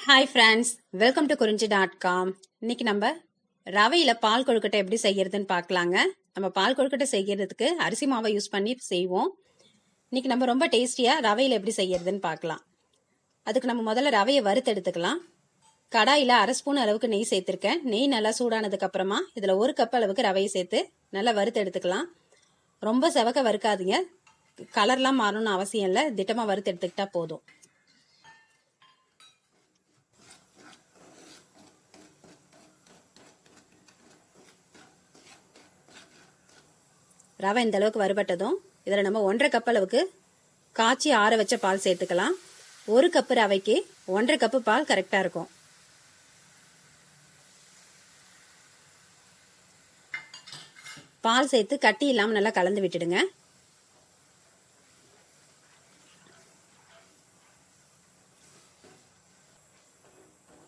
Hi friends, welcome to குறிஞ்சி.com. இன்னைக்கு நம்ம ரவையில பால் கொழுக்கட்டை எப்படி செய்யறதுன்னு பார்க்கலாங்க. நம்ம பால் கொழுக்கட்டை செய்யறதுக்கு அரிசி மாவை யூஸ் பண்ணி செய்வோம். இன்னைக்கு நம்ம ரொம்ப டேஸ்டியா ரவையில எப்படி செய்யறதுன்னு பார்க்கலாம். அதுக்கு நம்ம முதல்ல ரவையை வறுத்து எடுத்துக்கலாம். கடாயில 1/2 ஸ்பூன் அளவுக்கு நெய் சேர்த்திருக்கேன். நெய் நல்லா சூடானதுக்கு அப்புறமா இதுல 1 கப் அளவுக்கு ரவையை சேர்த்து நல்லா வறுத்து எடுத்துக்கலாம். ரொம்ப செவக்க வறுக்காதீங்க, கலர்லாம் மாறணும்னு அவசியம் இல்லை, திட்டமா வறுத்து எடுத்துக்கிட்டா போதும். ரவை இந்த அளவுக்கு வறுபட்டதும் இதில் நம்ம 1/2 கப் அளவுக்கு காய்ச்சி ஆற வச்ச பால் சேர்த்துக்கலாம். 1 கப்பு ரவைக்கு 1/2 கப்பு பால் கரெக்டாக இருக்கும். பால் சேர்த்து கட்டி இல்லாமல் நல்லா கலந்து விட்டுடுங்க.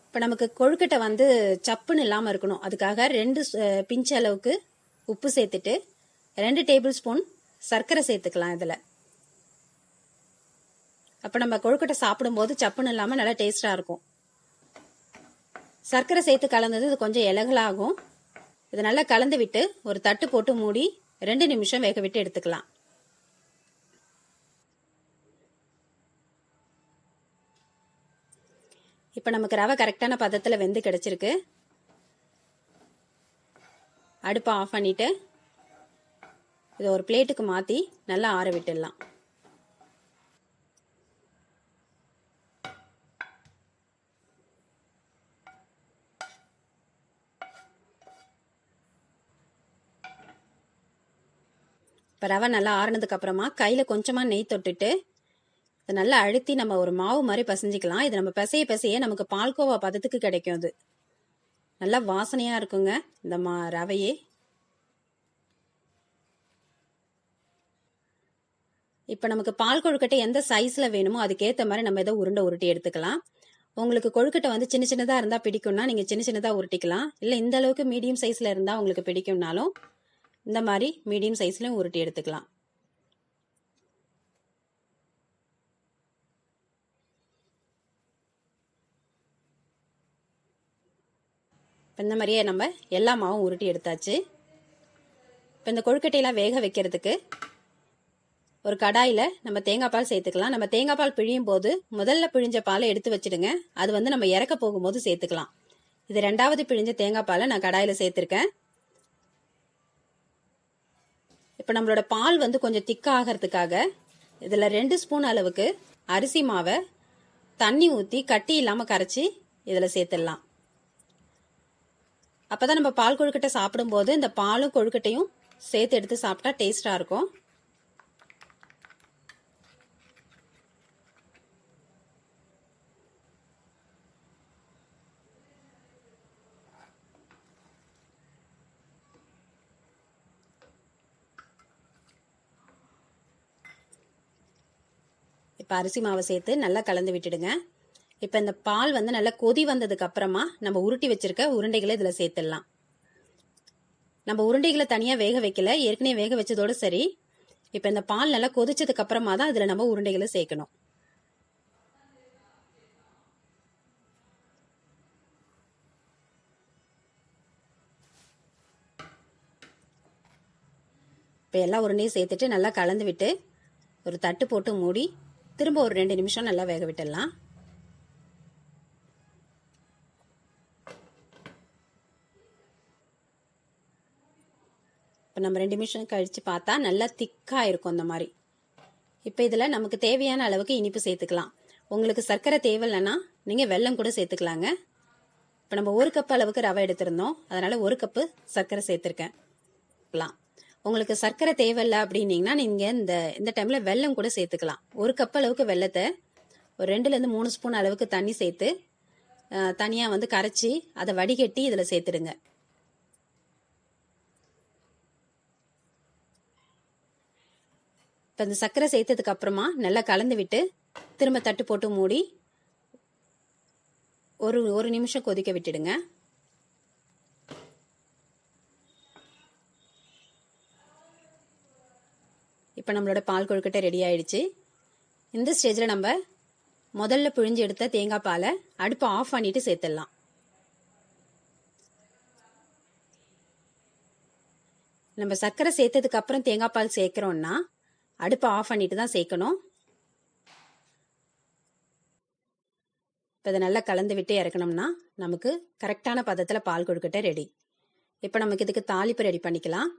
இப்போ நமக்கு கொழுக்கட்டை வந்து சப்புன்னு இல்லாமல் இருக்கணும், அதுக்காக 2 பிஞ்ச் அளவுக்கு உப்பு சேர்த்துட்டு 2 டேபிள் ஸ்பூன் சர்க்கரை சேர்த்துக்கலாம். இதில் அப்போ நம்ம கொழுக்கட்டை சாப்பிடும்போது சப்புன்னு இல்லாமல் நல்லா டேஸ்டாக இருக்கும். சர்க்கரை சேர்த்து கலந்தது இது கொஞ்சம் இலகலாகும். இதை நல்லா கலந்து விட்டு ஒரு தட்டு போட்டு மூடி 2 நிமிஷம் வேக விட்டு எடுத்துக்கலாம். இப்போ நமக்கு ரவை கரெக்டான பதத்தில் வெந்து கிடைச்சிருக்கு. அடுப்பை ஆஃப் பண்ணிட்டு இதை ஒரு பிளேட்டுக்கு மாற்றி நல்லா ஆற விட்டுடலாம். இப்போ ரவை நல்லா ஆறுனதுக்கு அப்புறமா கையில் கொஞ்சமாக நெய் தொட்டுட்டு இதை நல்லா அழுத்தி நம்ம ஒரு மாவு மாதிரி பசைஞ்சிக்கலாம். இது நம்ம பிசைய நமக்கு பால்கோவா பதத்துக்கு கிடைக்கும். அது நல்லா வாசனையாக இருக்குங்க இந்த ரவையே. இப்போ நமக்கு பால் கொழுக்கட்டை எந்த சைஸில் வேணுமோ அதுக்கேற்ற மாதிரி நம்ம இதை உருட்டி எடுத்துக்கலாம். உங்களுக்கு கொழுக்கட்டை வந்து சின்ன சின்னதாக இருந்தால் பிடிக்கும்னா நீங்கள் சின்ன சின்னதாக உருட்டிக்கலாம். இல்லை இந்த அளவுக்கு மீடியம் சைஸில் இருந்தால் உங்களுக்கு பிடிக்கும்னாலும் இந்த மாதிரி மீடியம் சைஸ்லையும் உருட்டி எடுத்துக்கலாம். இந்த மாதிரியே நம்ம எல்லா மாவும் உருட்டி எடுத்தாச்சு. இப்போ இந்த கொழுக்கட்டையெல்லாம் வேக வைக்கிறதுக்கு ஒரு கடாயில் நம்ம தேங்காய் பால் சேர்த்துக்கலாம். நம்ம தேங்காய் பால் பிழியும் போது முதல்ல பிழிஞ்ச பாலை எடுத்து வச்சிடுங்க, அது வந்து நம்ம இறக்க போகும்போது சேர்த்துக்கலாம். இது 2வது பிழிஞ்ச தேங்காய் பாலை நான் கடாயில் சேர்த்துருக்கேன். இப்போ நம்மளோட பால் வந்து கொஞ்சம் திக்காக ஆகிறதுக்காக இதில் 2 ஸ்பூன் அளவுக்கு அரிசி மாவை தண்ணி ஊற்றி கட்டி இல்லாமல் கரைச்சி இதில் சேர்த்துடலாம். அப்போ தான் நம்ம பால் கொழுக்கட்டை சாப்பிடும்போது இந்த பாலும் கொழுக்கட்டையும் சேர்த்து எடுத்து சாப்பிட்டா டேஸ்டாக இருக்கும். இப்போ அரிசி மாவை சேர்த்து நல்லா கலந்து விட்டுடுங்க. இப்போ இந்த பால் வந்து நல்லா கொதி வந்ததுக்கு அப்புறமா நம்ம உருட்டி வச்சிருக்க உருண்டைகளை இதில் சேர்த்துடலாம். நம்ம உருண்டைகளை தனியாக வேக வைக்கல, ஏற்கனவே வேக வச்சதோடு சரி. இப்போ இந்த பால் நல்லா கொதிச்சதுக்கு அப்புறமா தான் இதில் நம்ம உருண்டைகளை சேர்க்கணும். இப்போ எல்லா உருண்டையும் சேர்த்துட்டு நல்லா கலந்து விட்டு ஒரு தட்டு போட்டு மூடி திரும்ப ஒரு 2 நிமிஷம் நல்லா வேக விட்டுடலாம். இப்போ நம்ம 2 நிமிஷம் கழிச்சு பார்த்தா நல்லா திக்காக இருக்கும் இந்த மாதிரி. இப்போ இதில் நமக்கு தேவையான அளவுக்கு இனிப்பு சேர்த்துக்கலாம். உங்களுக்கு சர்க்கரை தேவையில்லைன்னா நீங்கள் வெல்லம் கூட சேர்த்துக்கலாங்க. இப்போ நம்ம 1 கப் அளவுக்கு ரவை எடுத்திருந்தோம், அதனால 1 கப்பு சர்க்கரை சேர்த்துருக்கேன். உங்களுக்கு சர்க்கரை தேவையில்லை அப்படின்னீங்கன்னா நீங்கள் இந்த டைமில் வெல்லம் கூட சேர்த்துக்கலாம். 1 கப் அளவுக்கு வெல்லத்தை ஒரு 2லேருந்து 3 ஸ்பூன் அளவுக்கு தண்ணி சேர்த்து தனியாக வந்து கரைச்சி அதை வடிகட்டி இதில் சேர்த்துடுங்க. இப்போ இந்த சர்க்கரை சேர்த்ததுக்கு அப்புறமா நல்லா கலந்து விட்டு திரும்ப தட்டு போட்டு மூடி ஒரு நிமிஷம் கொதிக்க விட்டுடுங்க. இப்போ நம்மளோட பால் கொழுக்கட்டை ரெடி ஆயிடுச்சு. இந்த ஸ்டேஜில் நம்ம முதல்ல பிழிஞ்சு எடுத்த தேங்காய் பாலை அடுப்பை ஆஃப் பண்ணிட்டு சேர்த்துடலாம். நம்ம சர்க்கரை சேர்த்ததுக்கு அப்புறம் தேங்காய் பால் சேர்க்கிறோம்னா அடுப்பை ஆஃப் பண்ணிட்டு தான் சேர்க்கணும். இப்போ இதை நல்லா கலந்து விட்டு இறக்கணும்னா நமக்கு கரெக்டான பதத்தில் பால் கொழுக்கட்டை ரெடி. இப்போ நமக்கு இதுக்கு தாளிப்பு ரெடி பண்ணிக்கலாம்.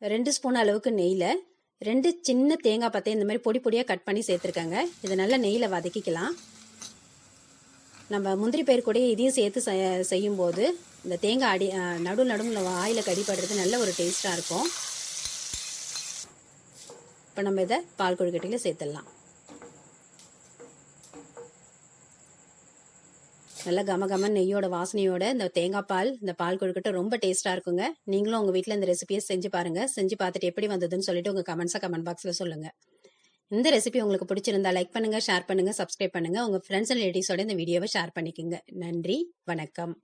2 ஸ்பூன் அளவுக்கு நெய்யில் 2 சின்ன தேங்காய் பத்தை இந்த மாதிரி பொடி பொடியாக கட் பண்ணி சேர்த்துருக்காங்க. இதை நல்லா நெய்யில் வதக்கிக்கலாம். நம்ம முந்திரி பயிர் கூட இதையும் சேர்த்து செய்யும்போது இந்த தேங்காய் நடுவில் ஆயில கடிப்படுறது நல்ல ஒரு டேஸ்ட்டாக இருக்கும். இப்போ நம்ம இதை பால் கொழுக்கட்டையில் சேர்த்துடலாம். நல்லா கம நெய்யோட வாசனையோட இந்த தேங்காய் பால் இந்த பால் கொழுக்கட்டை ரொம்ப டேஸ்ட்டாக இருக்குங்க. நீங்களும் உங்கள் வீட்டில் இந்த ரெசிபியை செஞ்சு பாருங்கள். செஞ்சு பார்த்துட்டு எப்படி வந்ததுன்னு சொல்லிட்டு உங்கள் கமெண்ட் பாக்ஸில் சொல்லுங்கள். இந்த ரெசிபி உங்களுக்கு பிடிச்சிருந்தா லைக் பண்ணுங்கள், ஷேர் பண்ணுங்கள், சப்ஸ்கிரைப் பண்ணுங்கள். உங்கள் ஃப்ரெண்ட்ஸ் அண்ட் ரிலேட்டிவ்ஸோட இந்த வீடியோவை ஷேர் பண்ணிக்கோங்க. நன்றி, வணக்கம்.